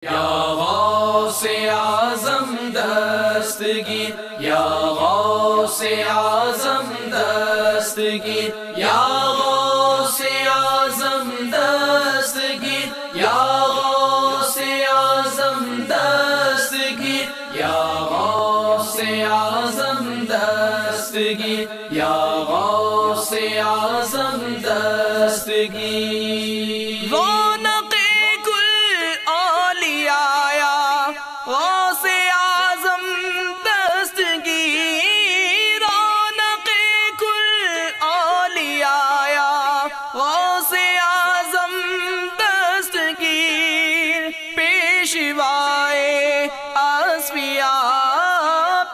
یا غوث اعظم دستگیر، یا غوث اعظم دستگیر، یا غوث اعظم دستگیر، یا غوث اعظم دستگیر، یا غوث اعظم دستگیر، یا غوث اعظم دستگیر۔ رونق کل اولیاء غوث اعظم دستگیر، رونق کل اولیاء غوث اعظم دستگیر، پیشوائے اصفیاء،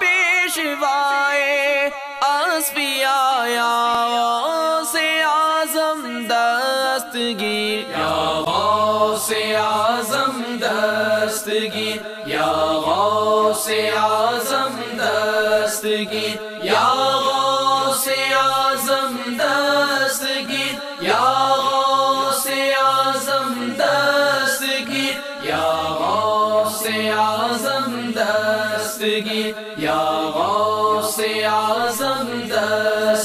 پیشوائے اصفیاء، یا غوث اعظم دستگیر، یا غوث اعظم دستگیر، یا غوث اعظم دستگیر، یا غوث اعظم دستگیر، یا غوث اعظم دستگیر، یا غوث اعظم دستگیر، یا غوث اعظم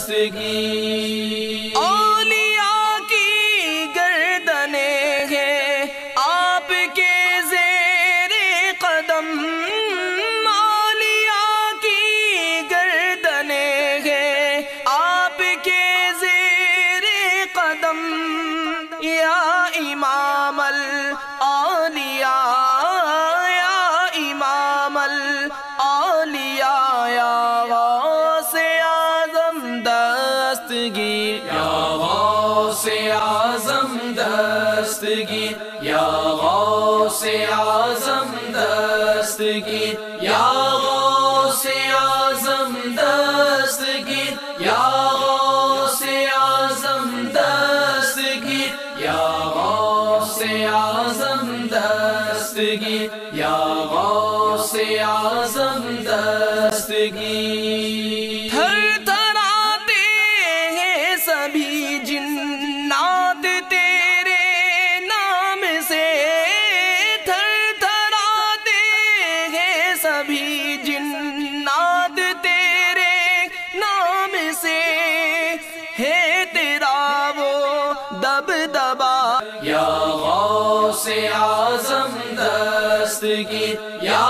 دستگیر۔ اولیاء کی گردنیں ہیں آپ کے زیر قدم، اولیاء کی گردنیں ہیں آپ کے زیر قدم، یا امام الاولیاء، یا امام الاولیاء، یا غوث اعظم دستگیر، یا غوث اعظم دستگیر، یا غوث اعظم دستگیر، یا غوث اعظم دستگیر، یا غوث اعظم دستگیر، یا غوث اعظم دستگیر، یا غوث اعظم دستگیر۔ تھر تھراتے ہیں سبھی جنات تیرے نام سے، تھر تھراتے ہیں سبھی جنات تیرے نام سے، ہے تیرا وہ دبدبا، یا غوث اعظم دستگیر، یا